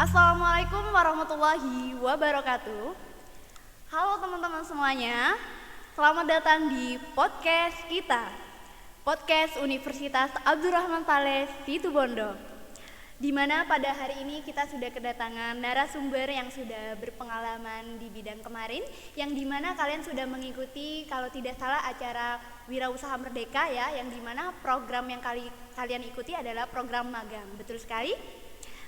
Assalamualaikum warahmatullahi wabarakatuh. Halo teman-teman semuanya, selamat datang di podcast kita, podcast Universitas Abdurrahman Saleh Situbondo, di mana pada hari ini kita sudah kedatangan narasumber yang sudah berpengalaman di bidang kemarin, yang dimana kalian sudah mengikuti kalau tidak salah acara Wirausaha Merdeka ya, yang dimana program yang kalian ikuti adalah program magang, betul sekali?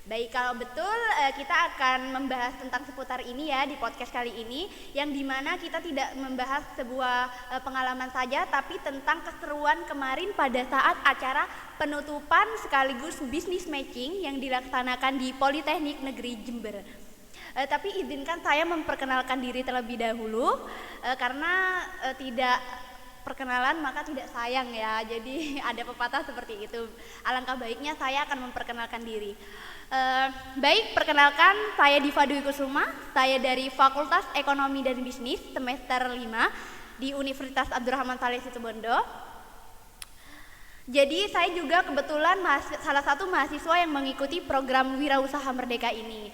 Baik, kalau betul kita akan membahas tentang seputar ini ya di podcast kali ini, yang dimana kita tidak membahas sebuah pengalaman saja, tapi tentang keseruan kemarin pada saat acara penutupan sekaligus business matching yang dilaksanakan di Politeknik Negeri Jember. Tapi izinkan saya memperkenalkan diri terlebih dahulu, karena tidak perkenalan maka tidak sayang ya, jadi ada pepatah seperti itu. Alangkah baiknya saya akan memperkenalkan diri. Baik, perkenalkan saya Diva Dwi Kusuma, saya dari Fakultas Ekonomi dan Bisnis semester 5 di Universitas Abdurrahman Saleh Situbondo. Jadi saya juga kebetulan salah satu mahasiswa yang mengikuti program Wirausaha Merdeka ini.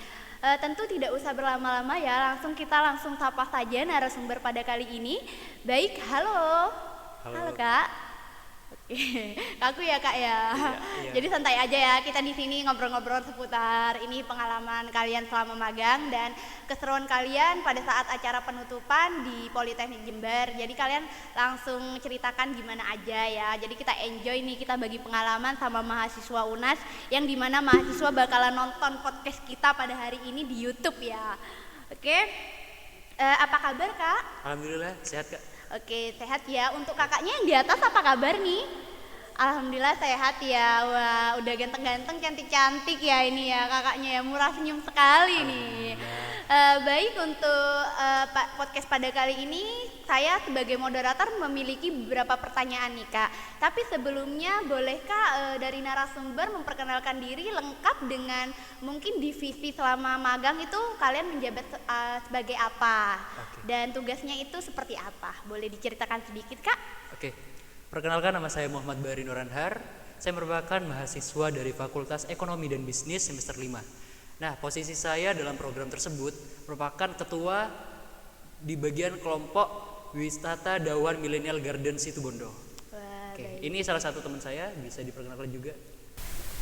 Tentu tidak usah berlama-lama ya, kita langsung sapa saja narasumber pada kali ini. Baik, halo. Halo Kak. Oke, aku ya Kak ya. Iya. Jadi santai aja ya, kita di sini ngobrol-ngobrol seputar ini pengalaman kalian selama magang dan keseruan kalian pada saat acara penutupan di Politeknik Jember. Jadi kalian langsung ceritakan gimana aja ya. Jadi kita enjoy nih, kita bagi pengalaman sama mahasiswa UNAS, yang dimana mahasiswa bakalan nonton podcast kita pada hari ini di YouTube ya. Oke, apa kabar Kak? Alhamdulillah sehat Kak. Oke, sehat ya. Untuk kakaknya yang di atas apa kabar nih? Alhamdulillah sehat ya. Wah, udah ganteng-ganteng, cantik-cantik ya ini ya kakaknya ya. Murah senyum sekali nih. Baik, untuk podcast pada kali ini saya sebagai moderator memiliki beberapa pertanyaan nih Kak. Tapi sebelumnya bolehkah dari narasumber memperkenalkan diri lengkap dengan mungkin divisi selama magang itu kalian menjabat sebagai apa? Dan tugasnya itu seperti apa? Boleh diceritakan sedikit Kak? Oke, perkenalkan nama saya Muhammad Bahri Nuranhar. Saya merupakan mahasiswa dari Fakultas Ekonomi dan Bisnis semester 5. Nah, posisi saya dalam program tersebut merupakan ketua di bagian kelompok wisata Dawan Millennial Garden Situbondo. Oke, ini salah satu teman saya, bisa diperkenalkan juga.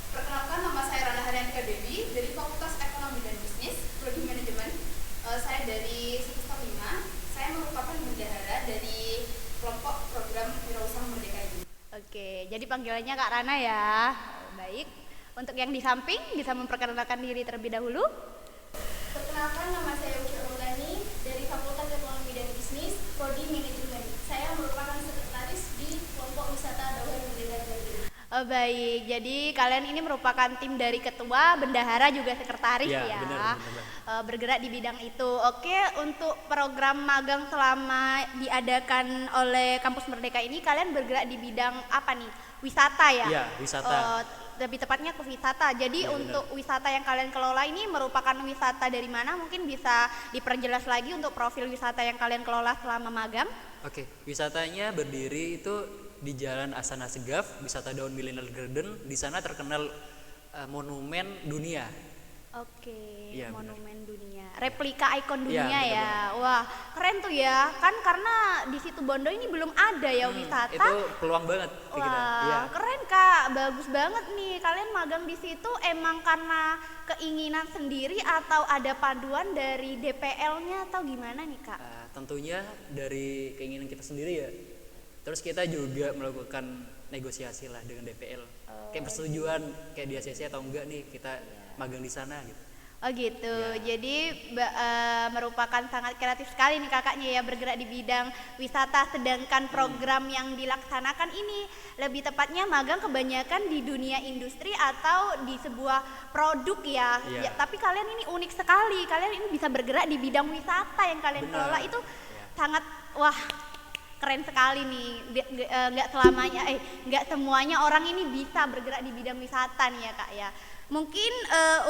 Perkenalkan, nama saya Rana Haryantika Dewi dari Fakultas Ekonomi dan Bisnis, Prodi Manajemen. Saya dari semester 5. Saya merupakan bendahara dari kelompok program Wirausaha Merdeka ini. Oke, jadi panggilannya Kak Rana ya. Baik. Untuk yang di samping bisa memperkenalkan diri terlebih dahulu. Perkenalkan, nama saya Uci Romdani dari Fakultas Ekonomi dan Bisnis, Prodi Manajemen. Saya merupakan sekretaris di kelompok wisata Dawan Millennial Garden. Oh baik, jadi kalian ini merupakan tim dari ketua, bendahara juga sekretaris ya. Benar. Bergerak di bidang itu. Oke, untuk program magang selama diadakan oleh Kampus Merdeka ini kalian bergerak di bidang apa nih? Wisata ya? Iya, wisata. Lebih tepatnya ke wisata. Jadi untuk wisata yang kalian kelola ini merupakan wisata dari mana? Mungkin bisa diperjelas lagi untuk profil wisata yang kalian kelola selama magang. Oke, wisatanya berdiri itu di Jalan Asana Segaf, wisata Daun Millennial Garden. Di sana terkenal monumen dunia. Oke, ya, monumen dunia, replika ikon dunia ya. Wah, keren tuh ya. Kan karena di Situbondo ini belum ada ya wisata. Itu peluang banget ke kita. Wah, keren Kak, bagus banget nih. Kalian magang di situ emang karena keinginan sendiri atau ada paduan dari DPL-nya atau gimana nih Kak? Tentunya dari keinginan kita sendiri ya. Terus kita juga melakukan negosiasi lah dengan DPL. Kayak persetujuan kayak di ACC atau enggak nih kita magang di sana gitu. Oh gitu, jadi merupakan sangat kreatif sekali nih kakaknya ya, bergerak di bidang wisata, sedangkan program yang dilaksanakan ini lebih tepatnya magang kebanyakan di dunia industri atau di sebuah produk ya. Tapi kalian ini unik sekali, kalian ini bisa bergerak di bidang wisata yang kalian kelola itu sangat keren sekali nih. Nggak semuanya orang ini bisa bergerak di bidang wisata nih ya Kak ya. Mungkin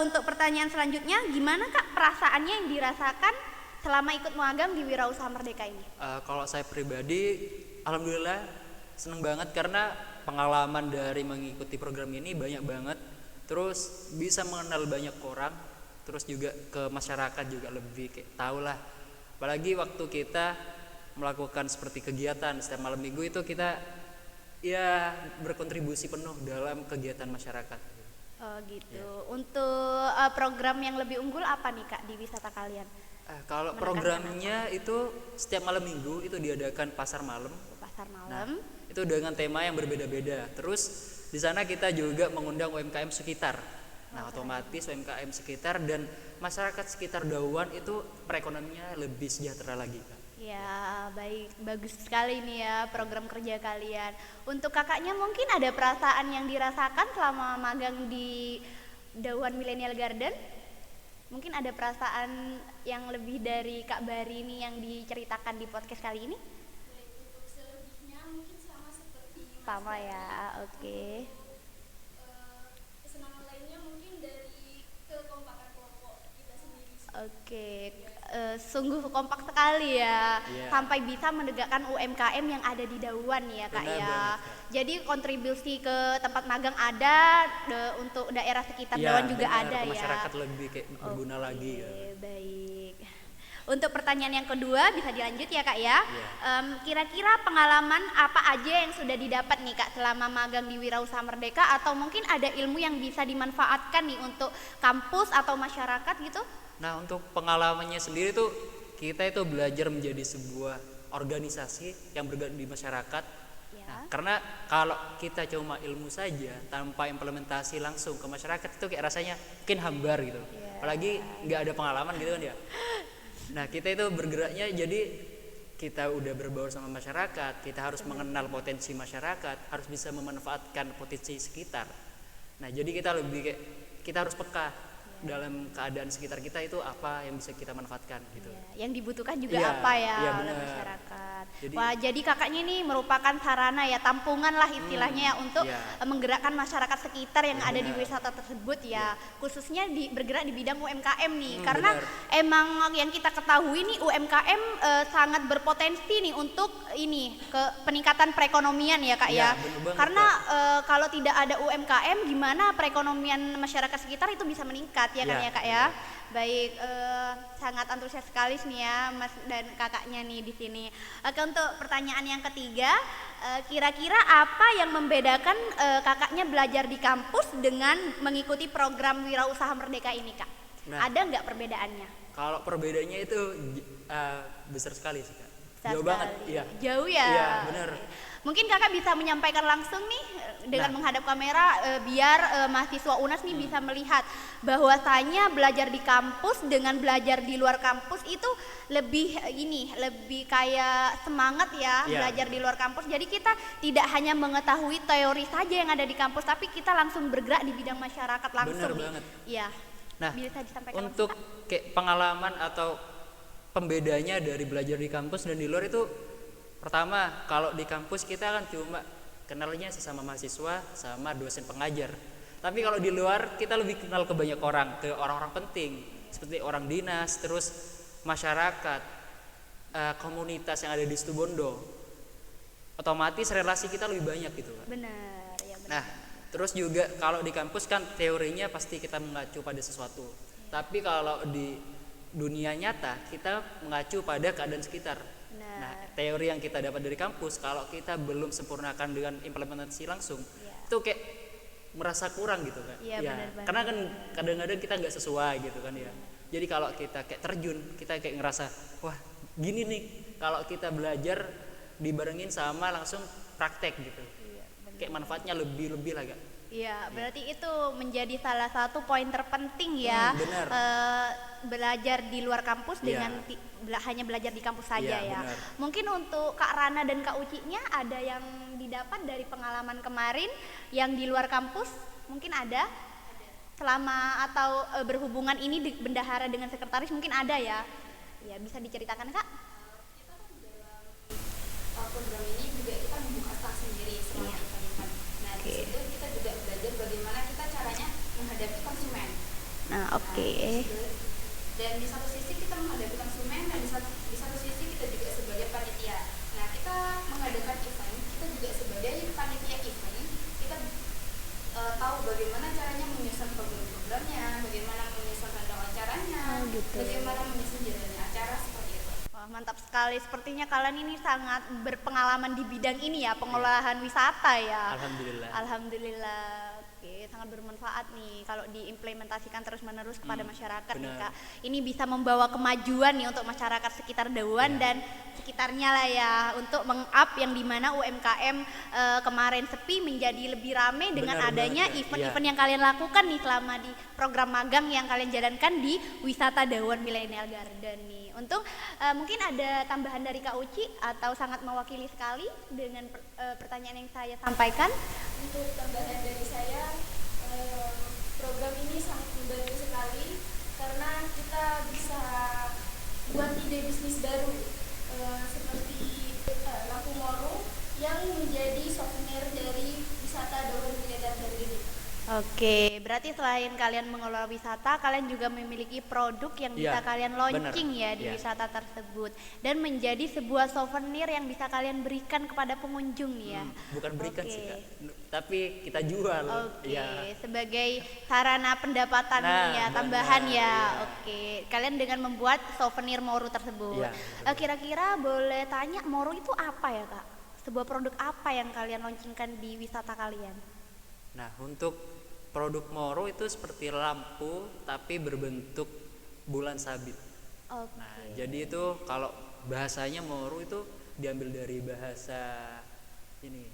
untuk pertanyaan selanjutnya, gimana Kak perasaannya yang dirasakan selama ikut magang di Wirausaha Merdeka ini? Kalau saya pribadi, alhamdulillah seneng banget karena pengalaman dari mengikuti program ini banyak banget. Terus bisa mengenal banyak orang terus juga ke masyarakat juga lebih kayak tahu lah. Apalagi waktu kita melakukan seperti kegiatan setiap malam minggu itu kita ya berkontribusi penuh dalam kegiatan masyarakat. Oh gitu. Untuk program yang lebih unggul apa nih Kak di wisata kalian? Kalau programnya itu setiap malam minggu itu diadakan pasar malam. Pasar Nah, malam. itu dengan tema yang berbeda-beda. Terus di sana kita juga mengundang UMKM sekitar. Nah, otomatis UMKM sekitar dan masyarakat sekitar Dauan itu perekonomiannya lebih sejahtera lagi, Kak. Ya, baik, bagus sekali nih ya program kerja kalian. Untuk kakaknya mungkin ada perasaan yang dirasakan selama magang di Dauan Millennial Garden? Mungkin ada perasaan yang lebih dari Kak Bari ini yang diceritakan di podcast kali ini? Untuk selebihnya mungkin sama seperti Sama ya, oke. kesenangan lainnya mungkin dari kekompakan kelompok kita sendiri. Oke, sungguh kompak sekali ya, Iya. sampai bisa menegakkan UMKM yang ada di Dauan ya Kak Benar ya. banget, Kak. Jadi kontribusi ke tempat magang ada, untuk daerah sekitar Iya, Dauan juga benar, ada ke ya. masyarakat lebih kayak berguna lagi ya. Baik. Untuk pertanyaan yang kedua bisa dilanjut ya Kak ya. Iya. Kira-kira pengalaman apa aja yang sudah didapat nih Kak selama magang di Wirausaha Merdeka, atau mungkin ada ilmu yang bisa dimanfaatkan nih untuk kampus atau masyarakat gitu? Nah, untuk pengalamannya sendiri tuh kita itu belajar menjadi sebuah organisasi yang bergerak di masyarakat. Ya. Nah, karena kalau kita cuma ilmu saja tanpa implementasi langsung ke masyarakat itu kayak rasanya mungkin hambar gitu. Ya. Apalagi nggak ada pengalaman gitu kan ya. Nah, kita itu bergeraknya jadi kita udah berbaur sama masyarakat, kita harus mengenal potensi masyarakat, harus bisa memanfaatkan potensi sekitar. Nah, jadi kita lebih kayak kita harus peka dalam keadaan sekitar kita itu apa yang bisa kita manfaatkan gitu. Ya, yang dibutuhkan juga Iya, apa ya iya oleh benar. masyarakat. Jadi- Wah, jadi kakaknya ini merupakan sarana ya, tampungan lah istilahnya ya untuk iya. menggerakkan masyarakat sekitar yang Iya, ada di benar. wisata tersebut ya. Khususnya bergerak di bidang UMKM nih. Karena benar. emang yang kita ketahui nih UMKM sangat berpotensi nih untuk ini ke peningkatan perekonomian ya Kak Iya, ya. benar banget, Karena kalau tidak ada UMKM gimana perekonomian masyarakat sekitar itu bisa meningkat ya kan Iya, ya Kak ya. Baik, sangat antusias sekali nih ya Mas dan kakaknya nih di sini. Oke, untuk pertanyaan yang ketiga, kira-kira apa yang membedakan kakaknya belajar di kampus dengan mengikuti program Wirausaha Merdeka ini Kak? Nah. Ada nggak perbedaannya? Kalau perbedaannya itu besar sekali sih, Kak. Besar Jauh banget, sekali. iya. Jauh ya. Iya, benar. Mungkin kakak bisa menyampaikan langsung nih dengan Nah. menghadap kamera biar mahasiswa UNAS nih bisa melihat bahwasanya belajar di kampus dengan belajar di luar kampus itu lebih lebih kayak semangat ya Iya. belajar di luar kampus. Jadi kita tidak hanya mengetahui teori saja yang ada di kampus, tapi kita langsung bergerak di bidang masyarakat langsung. Benar nih. banget. Iya. Nah, Bisa disampaikan untuk langsung, Kak? kayak pengalaman atau pembedanya dari belajar di kampus dan di luar itu, pertama kalau di kampus kita kan cuma kenalnya sesama mahasiswa sama dosen pengajar. Tapi kalau di luar kita lebih kenal ke banyak orang, ke orang-orang penting seperti orang dinas, terus masyarakat, komunitas yang ada di Situbondo. Otomatis relasi kita lebih banyak gitu, Kak. Benar, ya benar. Nah, terus juga kalau di kampus kan teorinya pasti kita mengacu pada sesuatu. Tapi kalau di dunia nyata kita mengacu pada keadaan sekitar. Benar. Nah, teori yang kita dapat dari kampus kalau kita belum sempurnakan dengan implementasi langsung, itu kayak merasa kurang gitu kan. Iya, benar banget. Karena kan kadang-kadang kita nggak sesuai gitu kan ya. Jadi kalau kita kayak terjun, kita kayak ngerasa, wah gini nih kalau kita belajar dibarengin sama langsung praktek gitu. Kayak manfaatnya lebih lah Kak. Iya, berarti itu menjadi salah satu poin terpenting ya. Benar. Belajar di luar kampus Iya. dengan hanya belajar di kampus saja Iya, ya. benar. Mungkin untuk Kak Rana dan Kak Ucinya ada yang didapat dari pengalaman kemarin yang di luar kampus? Mungkin ada? Selama atau berhubungan ini bendahara dengan sekretaris mungkin ada ya? Ya, bisa diceritakan Kak? Kita kan dalam program ini juga kita membuka staff sendiri selama Iya. event-event. Nah, di Oke. situ kita juga belajar bagaimana kita caranya menghadapi konsumen. Nah, oke. Dan di satu sisi kita menghadapi konsumen dan di satu sisi kita juga sebagai panitia. Nah, kita mengadakan event, kita juga sebagai panitia event, kita tahu bagaimana caranya menyusun program-programnya, bagaimana menyusun tanda wawancara bagaimana menyusun jalannya acara seperti itu. Wah, mantap sekali. Sepertinya kalian ini sangat berpengalaman di bidang ini ya, pengolahan wisata ya. Alhamdulillah. Alhamdulillah. Oke, sangat bermanfaat nih kalau diimplementasikan terus-menerus kepada masyarakat nih benar. Kak. Ini bisa membawa kemajuan nih untuk masyarakat sekitar Dawan Ya. dan sekitarnya lah ya, untuk meng-up yang dimana UMKM kemarin sepi menjadi lebih rame dengan Benar adanya banget, Kak. event-event Ya. yang kalian lakukan nih selama di program magang yang kalian jalankan di Wisata Dawan Millennial Garden nih. Untuk mungkin ada tambahan dari Kak Uci atau sangat mewakili sekali dengan pertanyaan yang saya sampaikan. Untuk tambahan dari saya, program ini sangat membantu sekali karena kita bisa buat ide bisnis baru, seperti lampu moro yang menjadi souvenir dari wisata Dawan Millennial Garden ini. Oke, berarti selain kalian mengelola wisata, kalian juga memiliki produk yang bisa Iya, kalian launching benar. ya di Iya. wisata tersebut dan menjadi sebuah souvenir yang bisa kalian berikan kepada pengunjung nih ya. Bukan berikan sih Oke. Kak, tapi kita jual. Oke, Ya. sebagai sarana pendapatan Nah, nih ya, tambahan benar, ya. iya. Oke, kalian dengan membuat souvenir Moro tersebut. Iya, Kira-kira boleh tanya Moro itu apa ya Kak? Sebuah produk apa yang kalian launchingkan di wisata kalian? Nah, untuk produk Moro itu seperti lampu tapi berbentuk bulan sabit. Oke. Nah, jadi itu kalau bahasanya Moro itu diambil dari bahasa ini.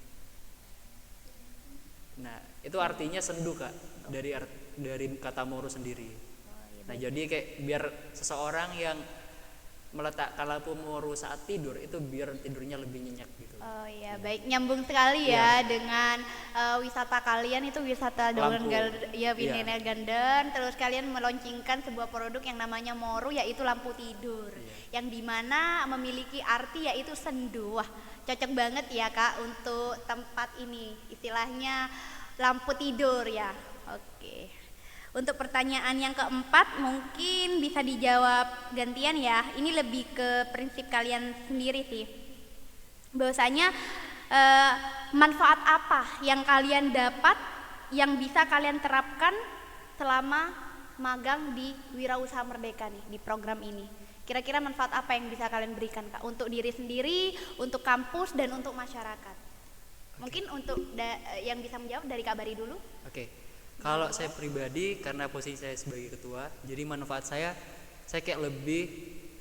Nah, itu artinya sendu Kak, dari kata Moro sendiri. Nah, jadi kayak biar seseorang yang meletakkan lampu Moro saat tidur itu biar tidurnya lebih nyenyak gitu. Oh iya, baik, nyambung sekali ya dengan wisata kalian itu wisata Dawan Lampu. Garden, ya Iya. Millennial Garden. Terus kalian meluncurkan sebuah produk yang namanya Moro, yaitu lampu tidur, yang dimana memiliki arti yaitu sendu. Wah, cocok banget ya Kak untuk tempat ini, istilahnya lampu tidur ya. Oke. Untuk pertanyaan yang keempat mungkin bisa dijawab gantian ya. Ini lebih ke prinsip kalian sendiri sih. Bahwasanya manfaat apa yang kalian dapat yang bisa kalian terapkan selama magang di Wirausaha Merdeka nih di program ini. Kira-kira manfaat apa yang bisa kalian berikan Kak untuk diri sendiri, untuk kampus dan untuk masyarakat? Mungkin untuk yang bisa menjawab dari Kak Bari dulu. Oke. Kalau saya pribadi karena posisi saya sebagai ketua, jadi manfaat saya kayak lebih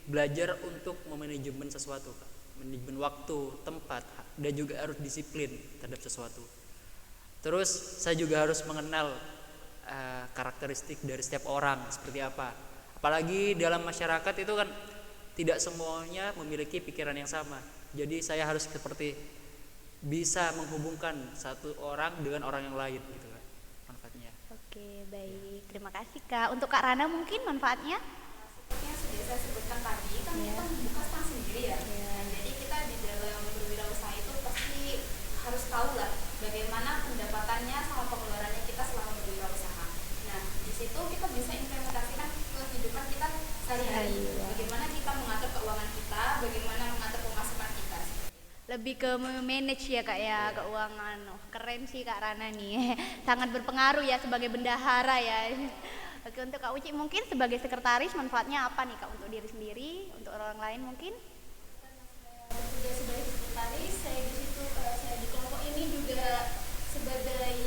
belajar untuk memanajemen sesuatu, Kak. Manajemen waktu, tempat, dan juga harus disiplin terhadap sesuatu. Terus saya juga harus mengenal karakteristik dari setiap orang seperti apa. Apalagi dalam masyarakat itu kan tidak semuanya memiliki pikiran yang sama. Jadi saya harus seperti bisa menghubungkan satu orang dengan orang yang lain gitu kan manfaatnya. Oke, baik. Terima kasih Kak. Untuk Kak Rana mungkin manfaatnya? Seperti yang sudah saya sebutkan tadi, kan Iya. kita membuka stand sendiri ya. Iya. Nah, jadi kita di dalam berwirausaha itu pasti harus tahu lah bagaimana pendapatannya sama pengeluarannya kita selama berwirausaha. Nah, di situ kita bisa implementasikan ke kehidupan kita sehari-hari. Iya. Bagaimana kita mengatur keuangan kita, bagaimana mengatur pemasukan kita. Lebih ke manage ya Kak ya, keuangan. Oh, keren sih Kak Rana nih. Sangat berpengaruh ya sebagai bendahara ya. Oke, untuk Kak Uci mungkin sebagai sekretaris manfaatnya apa nih Kak untuk diri sendiri, untuk orang lain mungkin? Juga sebagai sekretaris, saya di situ, saya di kelompok ini juga sebagai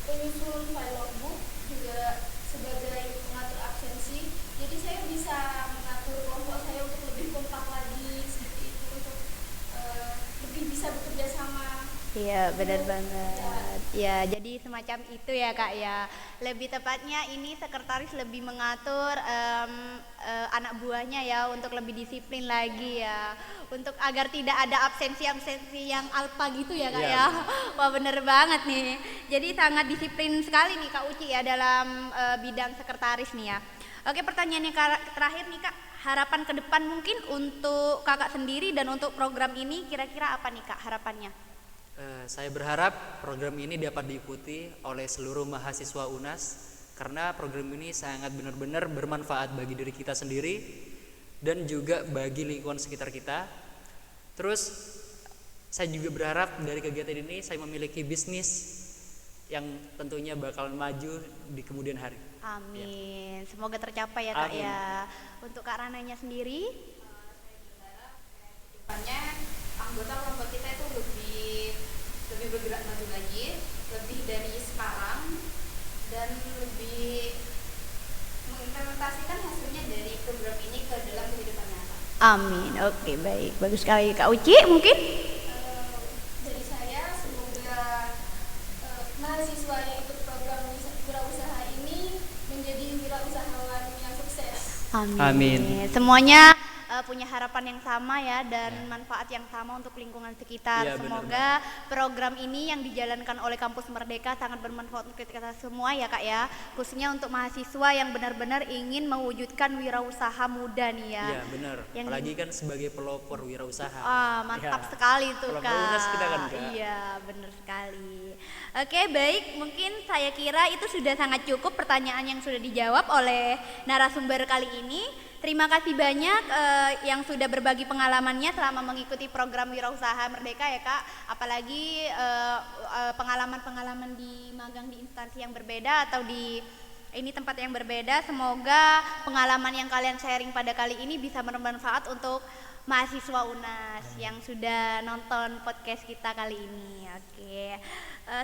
penyusun file logbook, juga sebagai pengatur absensi. Jadi saya bisa mengatur kelompok saya untuk lebih kompak lagi, seperti itu, untuk lebih bisa bekerja sama. Iya, benar banget. Ya, jadi semacam itu ya Kak ya. Lebih tepatnya ini sekretaris lebih mengatur anak buahnya ya untuk lebih disiplin lagi ya. Untuk agar tidak ada absensi-absensi yang alpa gitu ya Kak Iya, ya. Wah, bener banget nih. Jadi sangat disiplin sekali nih Kak Uci ya dalam bidang sekretaris nih ya. Oke, pertanyaan yang terakhir nih Kak. Harapan ke depan mungkin untuk Kakak sendiri dan untuk program ini kira-kira apa nih Kak harapannya? Saya berharap program ini dapat diikuti oleh seluruh mahasiswa UNAS karena program ini sangat benar-benar bermanfaat bagi diri kita sendiri dan juga bagi lingkungan sekitar kita. Terus saya juga berharap dari kegiatan ini saya memiliki bisnis yang tentunya bakal maju di kemudian hari. Amin. Semoga tercapai ya Kak Amin. ya. Untuk Kak Rananya sendiri? Depannya anggota kelompok kita itu lebih bergerak maju lagi, lebih dari sekarang, dan lebih mengimplementasikan hasilnya dari program ini ke dalam kehidupan nyata. Amin. Oke, baik. Bagus sekali. Kak Uci mungkin? Dari saya semoga mahasiswa yang ikut program wirausaha ini menjadi wirausahawan yang sukses. Amin. Amin. Semuanya punya harapan yang sama ya dan manfaat yang sama untuk lingkungan sekitar. Iya, benar, Semoga program ini yang dijalankan oleh Kampus Merdeka sangat bermanfaat untuk kita semua ya Kak ya. Khususnya untuk mahasiswa yang benar-benar ingin mewujudkan wirausaha muda nih ya. Iya benar. Yang Apalagi kan sebagai pelopor wirausaha. Mantap Ya. sekali tuh Pelopor Kak. UNAS kita kan, Kak. Iya, benar sekali. Oke, baik. Mungkin saya kira itu sudah sangat cukup pertanyaan yang sudah dijawab oleh narasumber kali ini. Terima kasih banyak yang sudah berbagi pengalamannya selama mengikuti program Wirausaha Merdeka ya Kak. Apalagi pengalaman-pengalaman di magang di instansi yang berbeda atau di ini tempat yang berbeda. Semoga pengalaman yang kalian sharing pada kali ini bisa bermanfaat untuk mahasiswa UNAS yang sudah nonton podcast kita kali ini. Oke,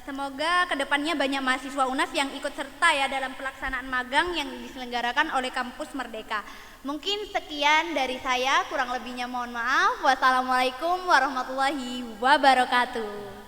semoga kedepannya banyak mahasiswa UNAS yang ikut serta ya dalam pelaksanaan magang yang diselenggarakan oleh Kampus Merdeka. Mungkin sekian dari saya, kurang lebihnya mohon maaf. Wassalamualaikum warahmatullahi wabarakatuh.